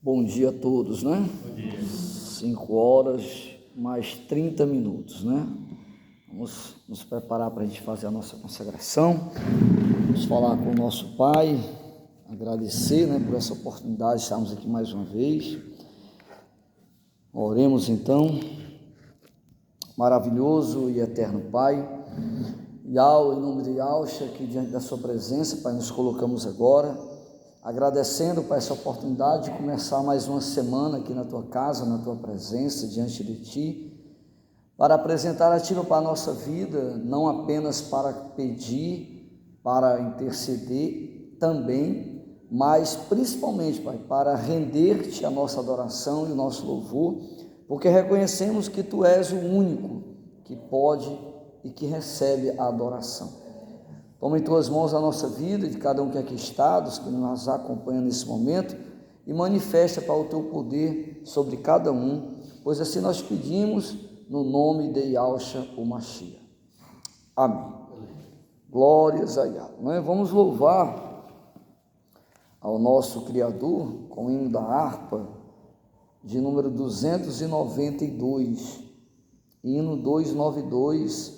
Bom dia a todos, né? Bom dia. 5 horas mais 30 minutos, né? Vamos nos preparar para a gente fazer a nossa consagração. Vamos falar com o nosso Pai, agradecer, né, por essa oportunidade de estarmos aqui mais uma vez. Oremos então. Maravilhoso e eterno Pai, Yahweh, em nome de Yahshua, aqui diante da sua presença, Pai, nos colocamos agora, agradecendo, Pai, essa oportunidade de começar mais uma semana aqui na Tua casa, na Tua presença, diante de Ti, para apresentar a Ti, Pai, a nossa vida, não apenas para pedir, para interceder também, mas principalmente, Pai, para render-Te a nossa adoração e o nosso louvor, porque reconhecemos que Tu és o único que pode e que recebe a adoração. Toma em Tuas mãos a nossa vida, de cada um que aqui está, dos que nos acompanham nesse momento, e manifesta para o Teu poder sobre cada um, pois assim nós pedimos no nome de Yahshua o Mashiach. Amém. Glórias a Yahweh. Vamos louvar ao nosso Criador com o hino da harpa de número 292, hino 292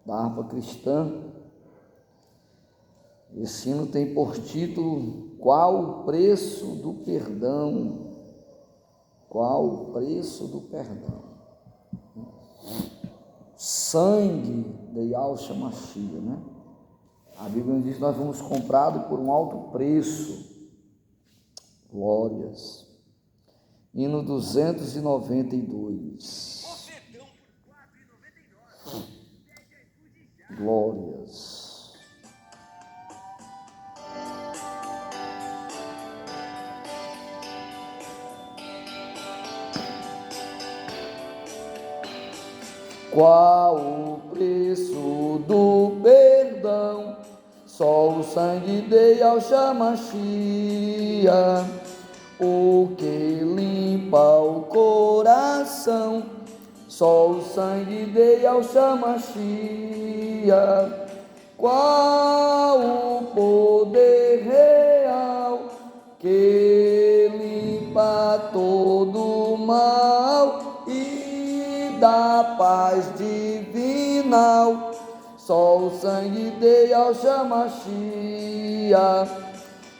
da harpa cristã. Esse hino tem por título: Qual o preço do perdão? Qual o preço do perdão? Sangue de Yahshua Mashiach, né? A Bíblia diz que nós fomos comprados por um alto preço. Glórias. Hino 292. Glórias. Qual o preço do perdão? Só o sangue de Yahshua Mashiach, o que limpa o coração. Só o sangue de Yahshua Mashiach. Qual o poder real que limpa todo o mal e dá paz divinal? Só o sangue de Yahshua Mashiach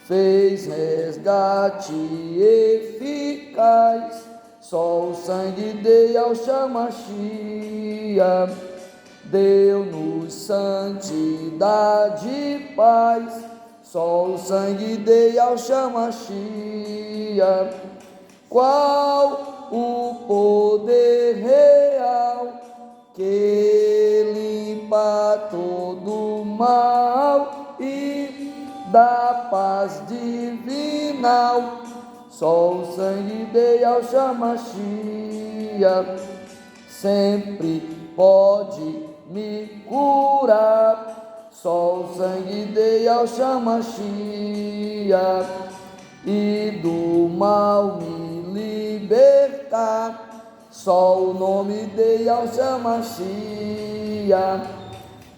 fez resgate eficaz. Só o sangue de Yahshua Mashiach deu-nos santidade e paz. Só o sangue de Yahshua Mashiach. Qual o poder real que limpa todo o mal e dá paz divinal? Só o sangue de Yahshua Mashiach sempre pode me curar. Só o sangue de Yahshua Mashiach e do mal me libertar. Só o nome de Yahshua Mashiach.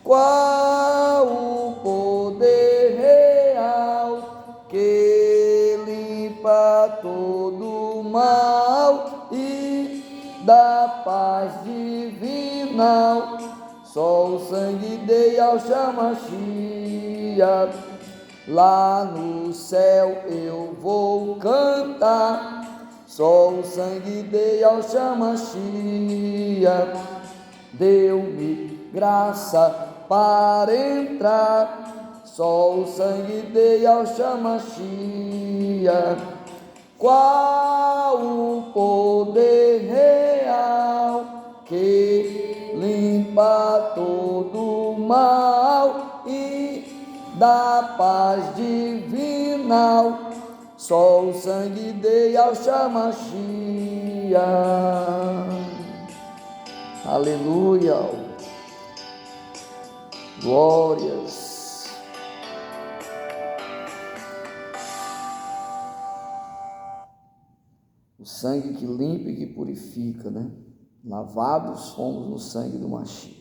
Qual o poder real que limpa todo o mal e dá paz divinal? Só o sangue de Yahshua Mashiach. Lá no céu eu vou cantar. Só o sangue de Yahshua Mashiach deu-me graça para entrar. Só o sangue de Yahshua Mashiach. Qual o poder real que limpa todo o mal e dá paz divinal? Só o sangue de Yahshua Mashiach. Aleluia. Glórias. O sangue que limpa e que purifica, né? Lavados fomos no sangue do Mashiach.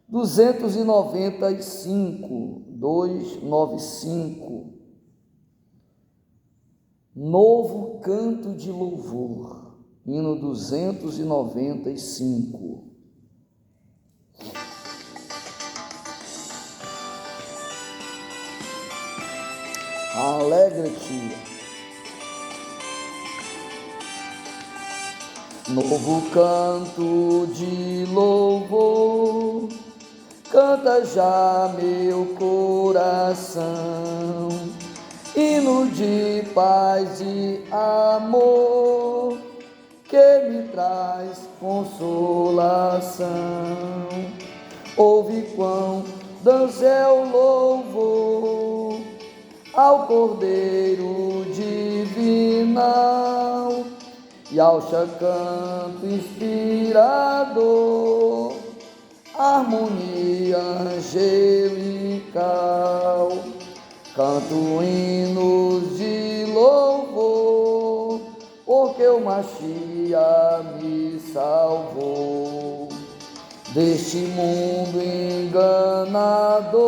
295, 295. Novo canto de louvor, hino 295. Alegre-te. Novo canto de louvor, canta já meu coração, hino de paz e amor, que me traz consolação. Ouve quão dança é o louvor ao Cordeiro divinal e ao canto inspirador, harmonia angelical. Canto hinos de louvor, porque o Machia me salvou deste mundo enganador,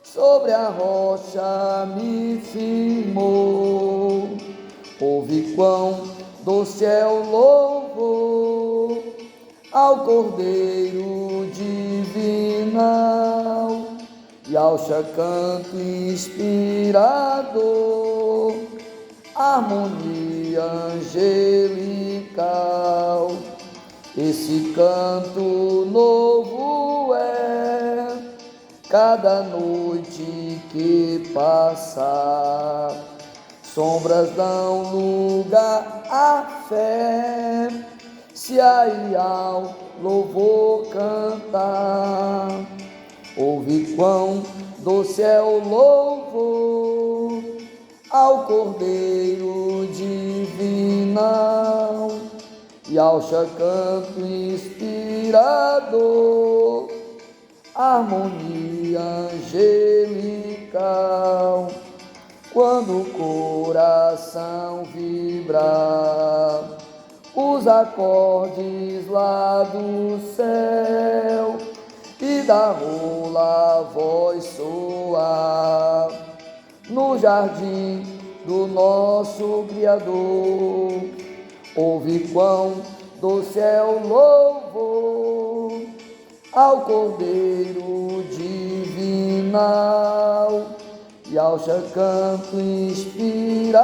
sobre a rocha me firmou. Ouve quão doce é o louvor ao Cordeiro divinal e ao canto inspirador, harmonia angelical. Esse canto novo é cada noite que passar, sombras dão lugar à fé, se aí ao louvor cantar. Ouve quão doce é o louvor ao Cordeiro divinal e ao canto inspirador, harmonia angelical. Quando o coração vibrar, os acordes lá do céu e da rola a voz soar no jardim do nosso Criador. Ouve quão doce é o louvor ao Cordeiro divinal e ao canto inspirador,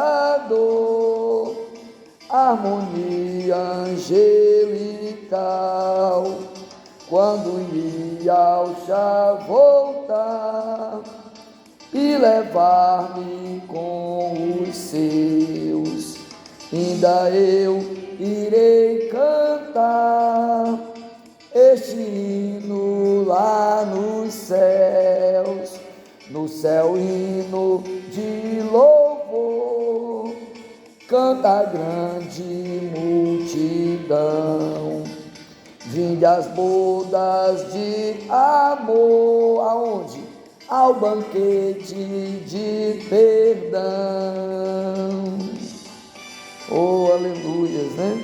harmonia angelical. Quando Yahshua voltar e levar-me com os seus, ainda eu irei cantar este hino lá nos céus, no céu hino de louvor, canta a grande multidão. Vinde às bodas de amor, aonde? Ao banquete de perdão. Oh, aleluias, né?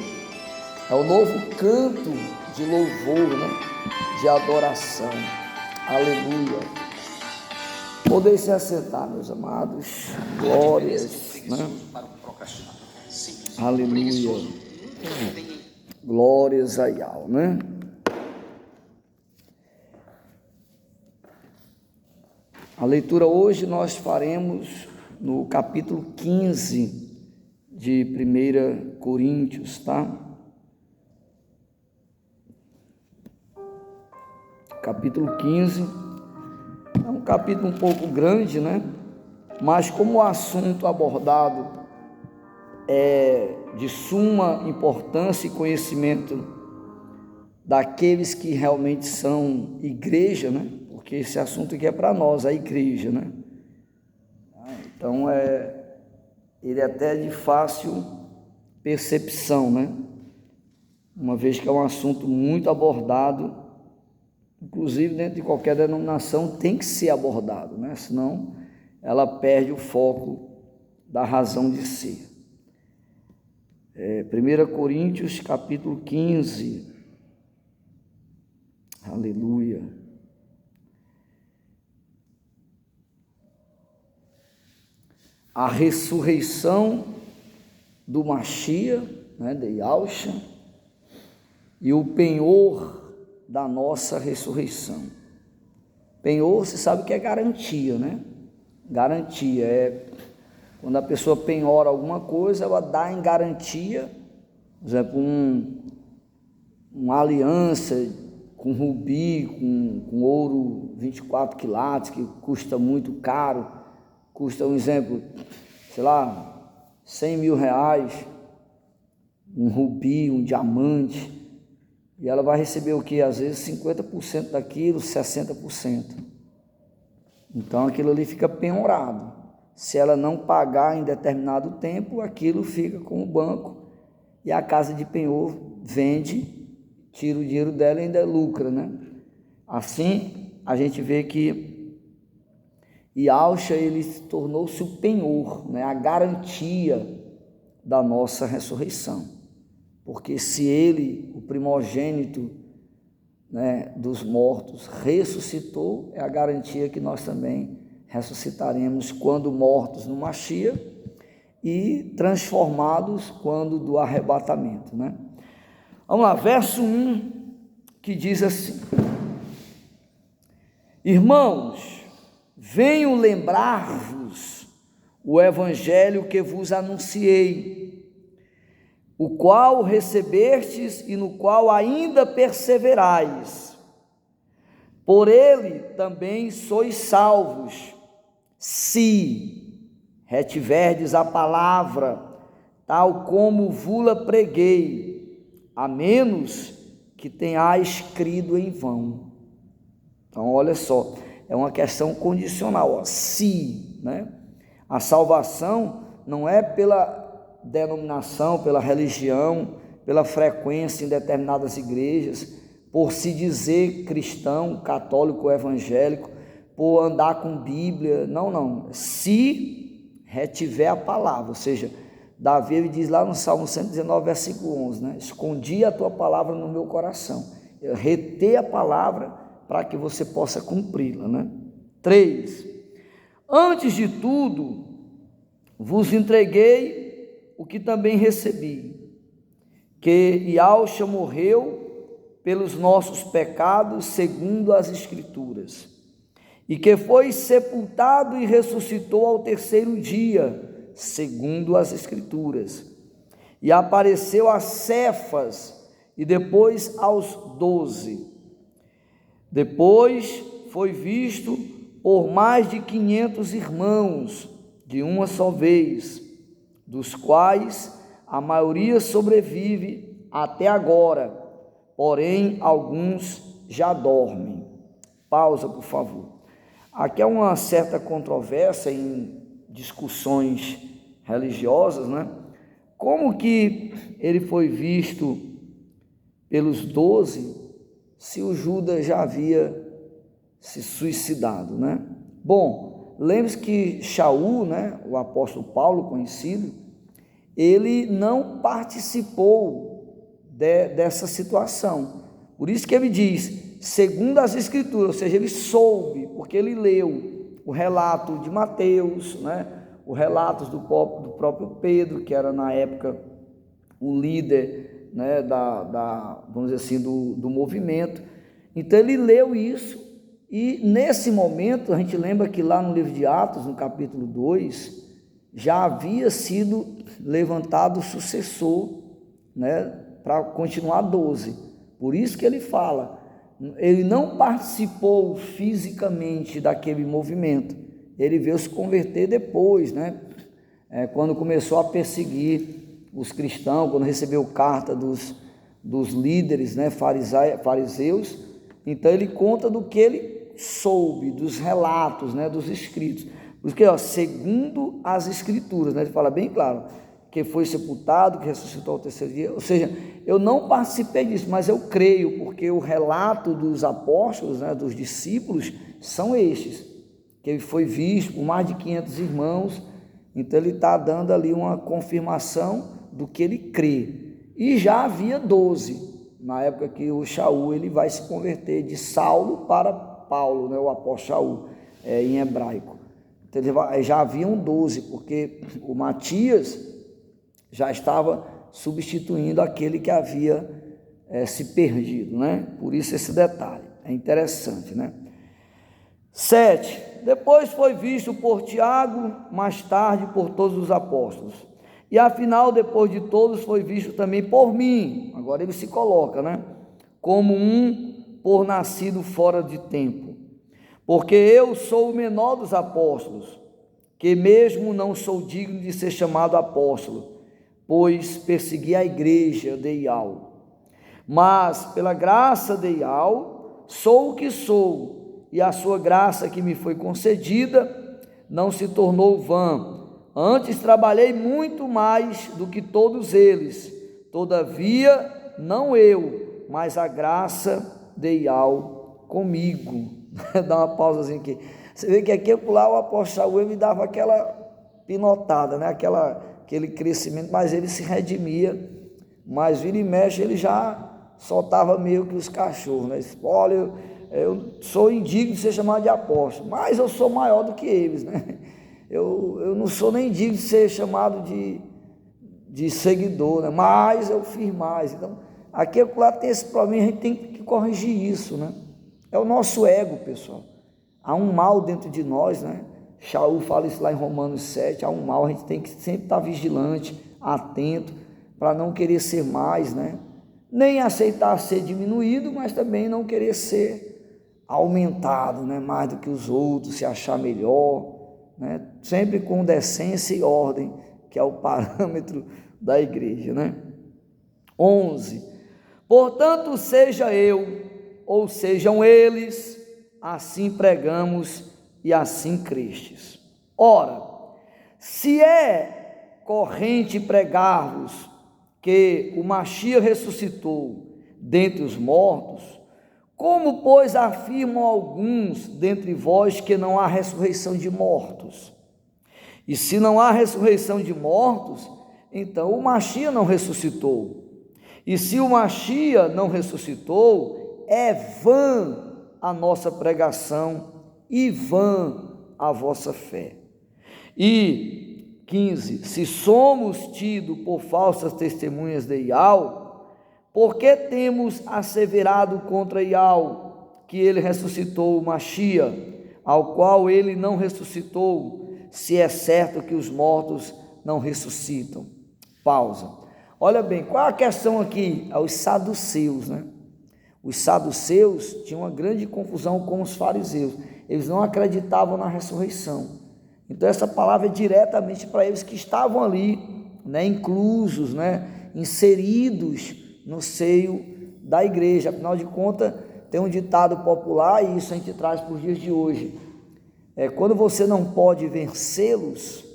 É o novo canto de louvor, né? De adoração. Aleluia. Podem se assentar, meus amados. Glórias, né? Aleluia. Glórias a Yahweh, né? A leitura hoje nós faremos no capítulo 15 de 1 Coríntios, tá? Capítulo 15 é um capítulo um pouco grande, né? Mas como o assunto abordado é de suma importância e conhecimento daqueles que realmente são igreja, né? Porque esse assunto aqui é para nós, a igreja, né? Então ele é até de fácil percepção, né? Uma vez que é um assunto muito abordado, inclusive dentro de qualquer denominação tem que ser abordado, né? Senão ela perde o foco da razão de ser. 1 Coríntios capítulo 15, aleluia. a ressurreição do Mashiach, né, de Yahushua, e o penhor da nossa ressurreição. Penhor, você sabe que é garantia, né? Garantia é quando a pessoa penhora alguma coisa, ela dá em garantia, por exemplo, uma aliança com rubi, com ouro 24 quilates, que custa muito caro, custa, um exemplo, sei lá, 100 mil reais, um rubi, um diamante, e ela vai receber o que? Às vezes 50% daquilo, 60%. Então aquilo ali fica penhorado. Se ela não pagar em determinado tempo, aquilo fica com o banco e a casa de penhor vende, tira o dinheiro dela e ainda lucra, né? Assim, a gente vê que Yahushua, ele tornou-se o penhor, né? A garantia da nossa ressurreição. Porque se ele, o primogênito, né, dos mortos, ressuscitou, é a garantia que nós também ressuscitaremos quando mortos no Mashiach e transformados quando do arrebatamento, né? Vamos lá, verso 1, que diz assim: Irmãos, venho lembrar-vos o evangelho que vos anunciei, o qual recebestes e no qual ainda perseverais. Por ele também sois salvos, se retiverdes a palavra, tal como vula preguei, a menos que tenhais crido em vão. Então, olha só, é uma questão condicional, ó, se, né? A salvação não é pela denominação, pela religião, pela frequência em determinadas igrejas, por se dizer cristão, católico, evangélico, por andar com Bíblia, não, se retiver a palavra, ou seja, Davi, ele diz lá no Salmo 119, versículo 11, né? Escondi a tua palavra no meu coração, reter a palavra para que você possa cumpri-la, né? 3, antes de tudo, vos entreguei o que também recebi, que Yahushua morreu pelos nossos pecados, segundo as Escrituras, e que foi sepultado e ressuscitou ao terceiro dia, segundo as Escrituras, e apareceu a Cefas, e depois aos 12. Depois foi visto por mais de 500 irmãos, de uma só vez, dos quais a maioria sobrevive até agora, porém alguns já dormem. Pausa, por favor. Aqui há uma certa controvérsia em discussões religiosas, né? Como que ele foi visto pelos 12, se o Judas já havia se suicidado, né? Bom, lembre-se que Shaul, né, o apóstolo Paulo conhecido, ele não participou dessa situação. Por isso que ele diz, segundo as Escrituras, ou seja, ele soube, porque ele leu o relato de Mateus, né, os relatos do próprio Pedro, que era na época o líder, né, vamos dizer assim, do movimento. Então ele leu isso, e nesse momento, a gente lembra que lá no livro de Atos, no capítulo 2, já havia sido levantado o sucessor, né, para continuar 12. Por isso que ele fala, ele não participou fisicamente daquele movimento, ele veio se converter depois, né, quando começou a perseguir os cristãos, quando recebeu carta dos líderes, né, fariseus. Então ele conta do que ele soube, dos relatos, né, dos escritos. Porque, segundo as Escrituras, né, ele fala bem claro, que foi sepultado, que ressuscitou ao terceiro dia. Ou seja, eu não participei disso, mas eu creio, porque o relato dos apóstolos, né, dos discípulos, são estes, que ele foi visto por mais de 500 irmãos. Então ele está dando ali uma confirmação do que ele crê. E já havia 12, na época que o Shaul ele vai se converter de Saulo para Paulo, né, o apóstolo Shaul, em hebraico. Então, já haviam 12, porque o Matias já estava substituindo aquele que havia se perdido, né? Por isso esse detalhe, é interessante, né? 7. Depois foi visto por Tiago, mais tarde por todos os apóstolos. E afinal, depois de todos, foi visto também por mim. Agora ele se coloca, né? Como um por nascido fora de tempo. Porque eu sou o menor dos apóstolos, que mesmo não sou digno de ser chamado apóstolo, pois persegui a igreja de Ial. Mas pela graça de Ial, sou o que sou, e a sua graça que me foi concedida não se tornou vã. Antes trabalhei muito mais do que todos eles, todavia não eu, mas a graça de Ial comigo. Dá uma pausazinha aqui. Você vê que aqui lá o apóstolo Saul me dava aquela pinotada, né? Aquele crescimento, mas ele se redimia, mas vira e mexe ele já soltava meio que os cachorros, né? Olha, eu sou indigno de ser chamado de apóstolo, mas eu sou maior do que eles, né? Eu não sou nem digno de ser chamado de seguidor, né? Mas eu fiz mais. Então, aqui lá tem esse problema, a gente tem que corrigir isso, né? É o nosso ego, pessoal. Há um mal dentro de nós, né? Shaul fala isso lá em Romanos 7, há um mal, a gente tem que sempre estar vigilante, atento, para não querer ser mais, né? Nem aceitar ser diminuído, mas também não querer ser aumentado, né? Mais do que os outros, se achar melhor, né? Sempre com decência e ordem, que é o parâmetro da igreja, né? 11. Portanto, seja eu, ou sejam eles, assim pregamos e assim crestes. Ora, se é corrente pregar-vos que o Machia ressuscitou dentre os mortos, como, pois, afirmam alguns dentre vós que não há ressurreição de mortos? E se não há ressurreição de mortos, então o Machia não ressuscitou. E se o Machia não ressuscitou, é vã a nossa pregação e vã a vossa fé. E 15. Se somos tidos por falsas testemunhas de Ial, por que temos asseverado contra Ial que ele ressuscitou o Machia, ao qual ele não ressuscitou, se é certo que os mortos não ressuscitam? Pausa. Olha bem, qual é a questão aqui? É os saduceus, né? Os saduceus tinham uma grande confusão com os fariseus. Eles não acreditavam na ressurreição. Então essa palavra é diretamente para eles que estavam ali, né, inclusos, né, inseridos no seio da igreja. Afinal de contas, tem um ditado popular, e isso a gente traz para os dias de hoje. Quando você não pode vencê-los,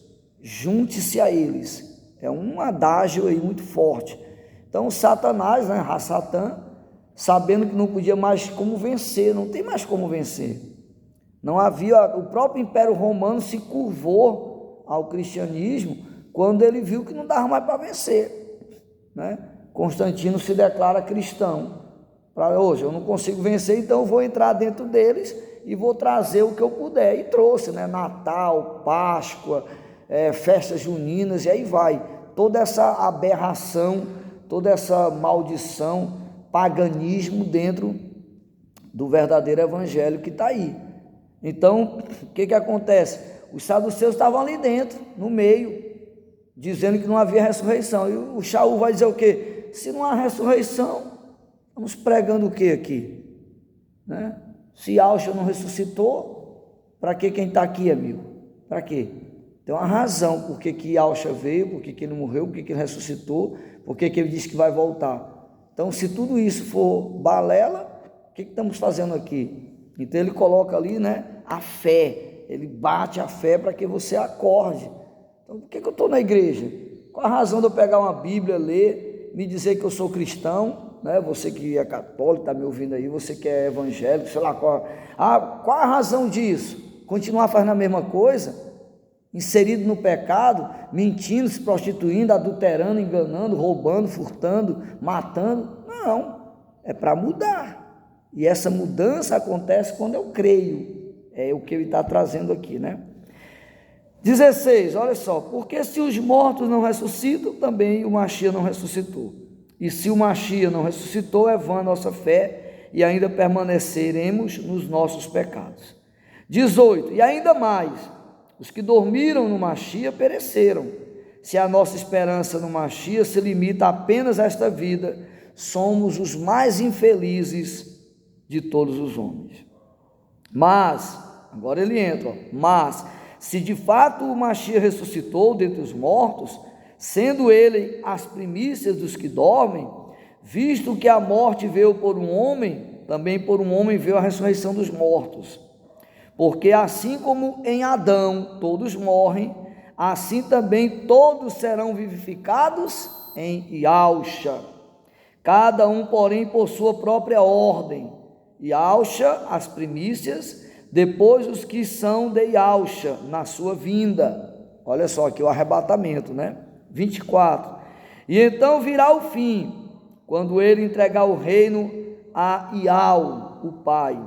junte-se a eles. É um adágio aí muito forte. Então Satanás, né, Satã, sabendo que não podia mais como vencer, não tem mais como vencer. Não havia, o próprio Império Romano se curvou ao cristianismo quando ele viu que não dava mais para vencer, né? Constantino se declara cristão. Para hoje, eu não consigo vencer, então eu vou entrar dentro deles e vou trazer o que eu puder. E trouxe, né? Natal, Páscoa, festas juninas, e aí vai. Toda essa aberração, toda essa maldição, paganismo dentro do verdadeiro evangelho que está aí. Então, o que acontece? Os saduceus estavam ali dentro, no meio, dizendo que não havia ressurreição. E o Shaul vai dizer o quê? Se não há ressurreição, estamos pregando o que aqui? Né? Se Yahshua não ressuscitou, para que quem está aqui, amigo? Para quê? Tem uma razão por que Yahshua veio, por que ele morreu, por que ele ressuscitou, por que ele disse que vai voltar. Então, se tudo isso for balela, o que estamos fazendo aqui? Então ele coloca ali, né, a fé, ele bate a fé para que você acorde. Então, por que eu estou na igreja? Qual a razão de eu pegar uma Bíblia, ler, me dizer que eu sou cristão, né? Você que é católico, está me ouvindo aí, você que é evangélico, sei lá, qual a razão disso? Continuar fazendo a mesma coisa, inserido no pecado, mentindo, se prostituindo, adulterando, enganando, roubando, furtando, matando? Não, é para mudar. E essa mudança acontece quando eu creio. É o que ele está trazendo aqui, né? 16, olha só, porque se os mortos não ressuscitam, também o Machia não ressuscitou. E se o Machia não ressuscitou, é vã a nossa fé e ainda permaneceremos nos nossos pecados. 18, e ainda mais, os que dormiram no Machia pereceram. Se a nossa esperança no Machia se limita apenas a esta vida, somos os mais infelizes de todos os homens. Mas, agora ele entra, mas se de fato o Machia ressuscitou dentre os mortos, sendo ele as primícias dos que dormem, visto que a morte veio por um homem, também por um homem veio a ressurreição dos mortos. Porque assim como em Adão todos morrem, assim também todos serão vivificados em Yahshua. Cada um, porém, por sua própria ordem. Yahshua, as primícias, depois os que são de Yahshua, na sua vinda. Olha só aqui o arrebatamento, né? 24. E então virá o fim, quando ele entregar o reino a Iau, o Pai.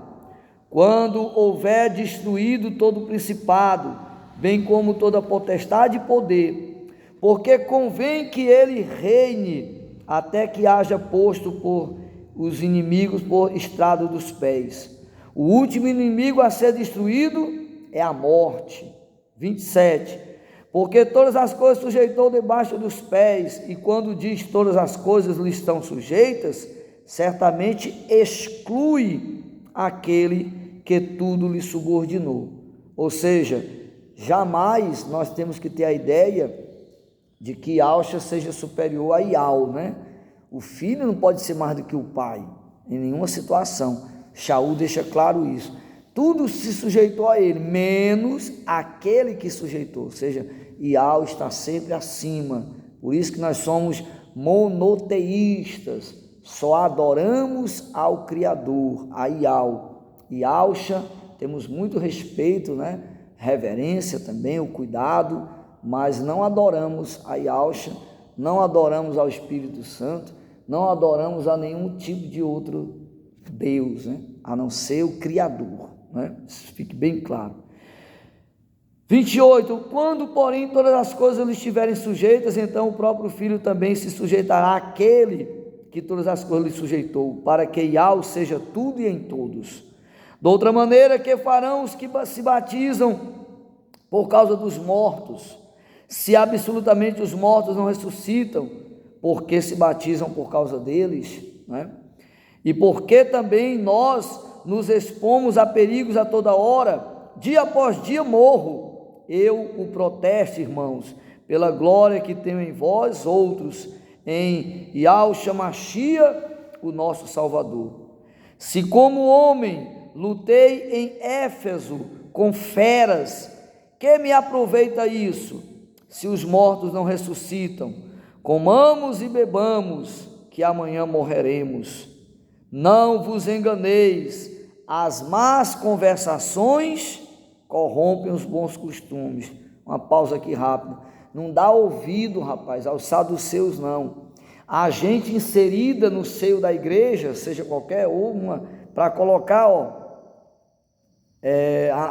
Quando houver destruído todo o principado, bem como toda potestade e poder, porque convém que ele reine, até que haja posto por os inimigos por estrado dos pés. O último inimigo a ser destruído é a morte. 27. Porque todas as coisas sujeitou debaixo dos pés, e quando diz todas as coisas lhe estão sujeitas, certamente exclui aquele que tudo lhe subordinou. Ou seja, jamais nós temos que ter a ideia de que Yahshua seja superior a Iau, né? O filho não pode ser mais do que o pai, em nenhuma situação. Shaul deixa claro isso. Tudo se sujeitou a ele, menos aquele que sujeitou. Ou seja, Iau está sempre acima. Por isso que nós somos monoteístas. Só adoramos ao Criador, a Iau. Yahshua, temos muito respeito, né? Reverência também, o cuidado, mas não adoramos a Yahshua, não adoramos ao Espírito Santo, não adoramos a nenhum tipo de outro Deus, né? A não ser o Criador, né? Isso fique bem claro. 28, quando porém todas as coisas lhe estiverem sujeitas, então o próprio Filho também se sujeitará àquele que todas as coisas lhe sujeitou, para que Yahweh seja tudo e em todos. De outra maneira, que farão os que se batizam por causa dos mortos, se absolutamente os mortos não ressuscitam, porque se batizam por causa deles, né? E porque também nós nos expomos a perigos a toda hora, dia após dia morro, eu o protesto, irmãos, pela glória que tenho em vós outros, em Yahshua Machia, o nosso Salvador. Se como homem lutei em Éfeso com feras, que me aproveita isso, se os mortos não ressuscitam? Comamos e bebamos, que amanhã morreremos. Não vos enganeis, as más conversações corrompem os bons costumes. Uma pausa aqui rápida. Não dá ouvido, rapaz, aos saduceus não. A gente inserida no seio da igreja, seja qualquer uma, para colocar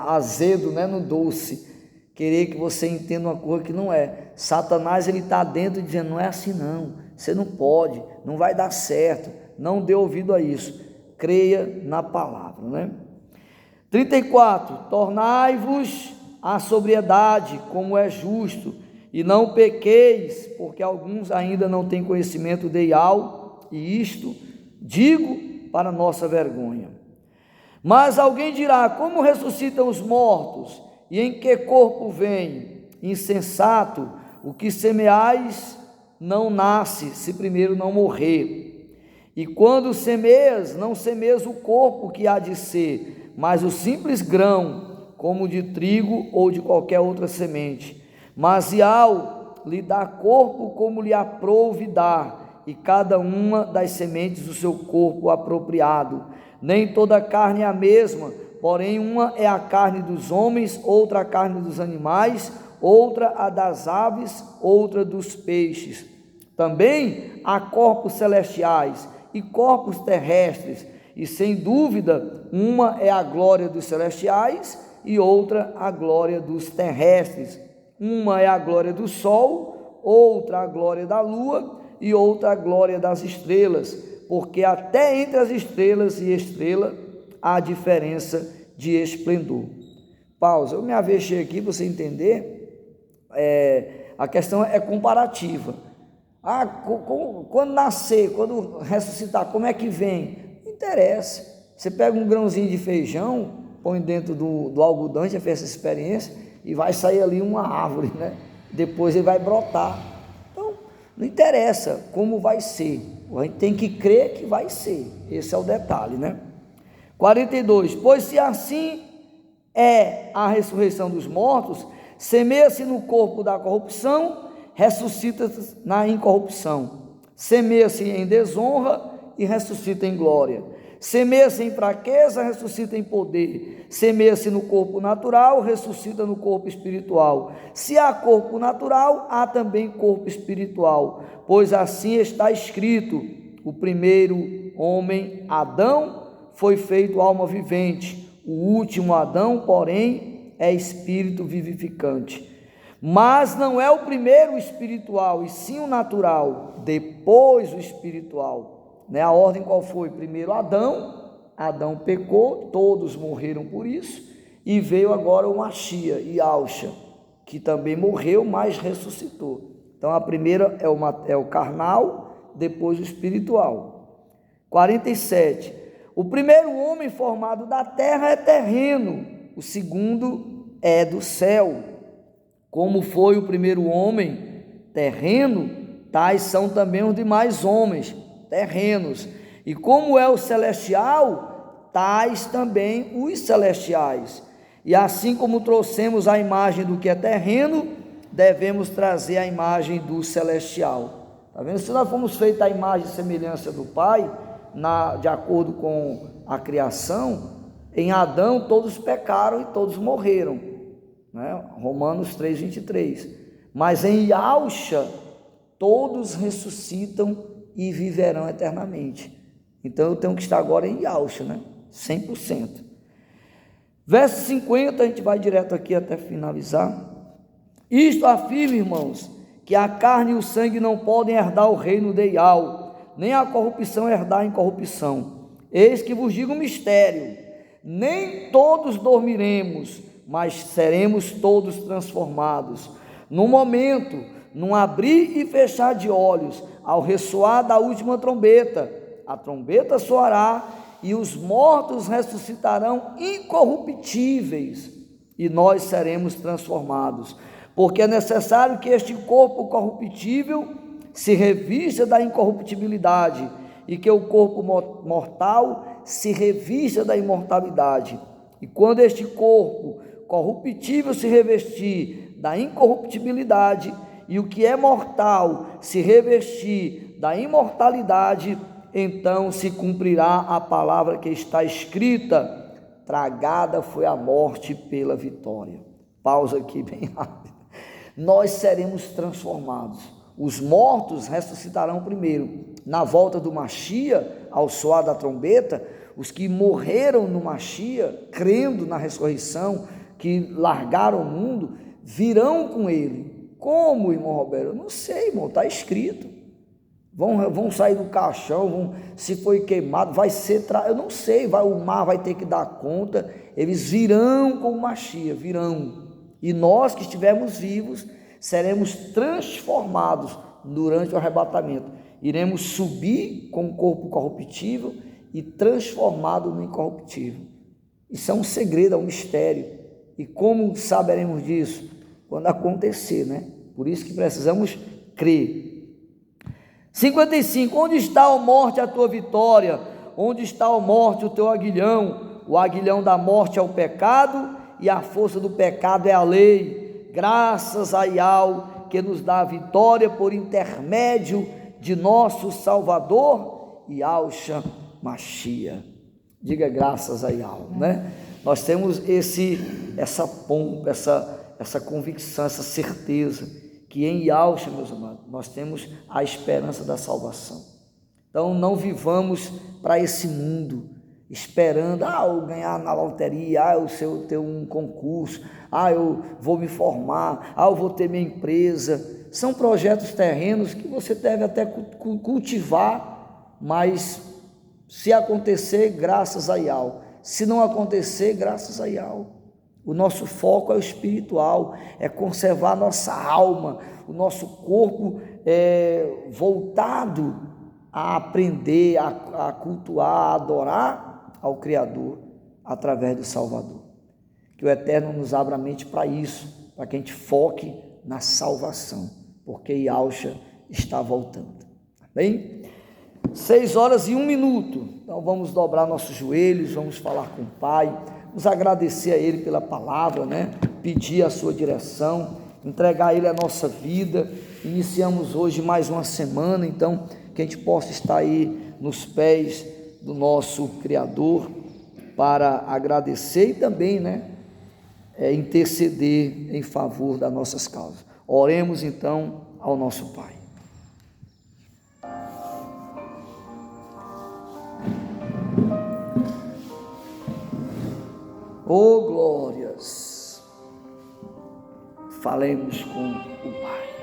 azedo, né, no doce, querer que você entenda uma coisa que não é. Satanás, ele está dentro dizendo, não é assim não, você não pode, não vai dar certo, não dê ouvido a isso, creia na palavra, né? 34, tornai-vos à sobriedade, como é justo, e não pequeis, porque alguns ainda não têm conhecimento de Iau, e isto digo para nossa vergonha. Mas alguém dirá, como ressuscitam os mortos, e em que corpo vem? Insensato, o que semeais não nasce, se primeiro não morrer. E quando semeias, não semeias o corpo que há de ser, mas o simples grão, como de trigo ou de qualquer outra semente. Mas Iau lhe dá corpo como lhe aprouve dar, e cada uma das sementes o seu corpo apropriado. Nem toda carne é a mesma, porém uma é a carne dos homens, outra a carne dos animais, outra a das aves, outra dos peixes. Também há corpos celestiais e corpos terrestres, e sem dúvida uma é a glória dos celestiais e outra a glória dos terrestres. Uma é a glória do sol, outra a glória da lua e outra a glória das estrelas, porque até entre as estrelas e estrela há diferença de esplendor. Pausa, eu me avexei aqui para você entender, a questão é comparativa. Quando nascer, quando ressuscitar, como é que vem? Não interessa. Você pega um grãozinho de feijão, põe dentro do algodão, já fez essa experiência, e vai sair ali uma árvore, né? Depois ele vai brotar. Então, não interessa como vai ser, a gente tem que crer que vai ser. Esse é o detalhe, né? 42, pois se assim é a ressurreição dos mortos, semeia-se no corpo da corrupção, ressuscita-se na incorrupção, semeia-se em desonra e ressuscita em glória, semeia-se em fraqueza, ressuscita em poder, semeia-se no corpo natural, ressuscita no corpo espiritual. Se há corpo natural, há também corpo espiritual, pois assim está escrito: o primeiro homem, Adão, foi feito alma vivente, o último Adão, porém, é espírito vivificante. Mas não é o primeiro o espiritual, e sim o natural, depois o espiritual. Né? A ordem qual foi? Primeiro Adão, Adão pecou, todos morreram por isso, e veio agora o Machia, Yahushua, que também morreu, mas ressuscitou. Então a primeira é o carnal, depois o espiritual. 47. O primeiro homem formado da terra é terreno, o segundo é do céu. Como foi o primeiro homem terreno, tais são também os demais homens terrenos. E como é o celestial, tais também os celestiais. E assim como trouxemos a imagem do que é terreno, devemos trazer a imagem do celestial. Está vendo? Se nós fomos feitos a imagem e semelhança do Pai, de acordo com a criação, em Adão todos pecaram e todos morreram, né? Romanos 3:23. Mas em Yahushua todos ressuscitam e viverão eternamente. Então eu tenho que estar agora em Yahushua, né? 100%. Verso 50, a gente vai direto aqui até finalizar. Isto afirma, irmãos, que a carne e o sangue não podem herdar o reino de Yahu, nem a corrupção herdar a incorrupção. Eis que vos digo um mistério: nem todos dormiremos, mas seremos todos transformados. No momento, num abrir e fechar de olhos, ao ressoar da última trombeta, a trombeta soará e os mortos ressuscitarão incorruptíveis, e nós seremos transformados. Porque é necessário que este corpo corruptível se revista da incorruptibilidade, e que o corpo mortal se revista da imortalidade. E quando este corpo corruptível se revestir da incorruptibilidade, e o que é mortal se revestir da imortalidade, então se cumprirá a palavra que está escrita: tragada foi a morte pela vitória. Pausa aqui bem rápido. Nós seremos transformados. Os mortos ressuscitarão primeiro. Na volta do Machia, ao soar da trombeta, os que morreram no Machia, crendo na ressurreição, que largaram o mundo, virão com ele. Como, irmão Roberto? Eu não sei, irmão, está escrito. Vão sair do caixão, se foi queimado, vai ser, eu não sei, o mar vai ter que dar conta. Eles virão com o Machia, virão. E nós que estivermos vivos, seremos transformados durante o arrebatamento. Iremos subir com o corpo corruptível e transformado no incorruptível. Isso é um segredo, é um mistério. E como saberemos disso? Quando acontecer, né? Por isso que precisamos crer. 55. Onde está, ó morte, a tua vitória? Onde está, ó morte, o teu aguilhão? O aguilhão da morte é o pecado, e a força do pecado é a lei. Graças a Yahu, que nos dá a vitória por intermédio de nosso Salvador, Yahushua Machia. Diga graças a Yahu, né? Nós temos essa pompa, essa convicção, essa certeza, que em Yahushua, meus amados, nós temos a esperança da salvação. Então não vivamos para esse mundo, esperando, eu ganhar na loteria, eu ter um concurso, eu vou me formar, eu vou ter minha empresa. São projetos terrenos que você deve até cultivar, mas se acontecer, graças a Yahweh. Se não acontecer, graças a Yahweh. O nosso foco é o espiritual, é conservar a nossa alma, o nosso corpo voltado a aprender, a cultuar, a adorar ao Criador através do Salvador. Que o Eterno nos abra a mente para isso, para que a gente foque na salvação, porque Yahshua está voltando. Bem? 6h01. Então vamos dobrar nossos joelhos, vamos falar com o Pai, vamos agradecer a Ele pela palavra, pedir a sua direção, entregar a Ele a nossa vida. Iniciamos hoje mais uma semana, então que a gente possa estar aí nos pés do nosso Criador para agradecer e também interceder em favor das nossas causas. Oremos então ao nosso Pai. Oh glórias, falemos com o Pai.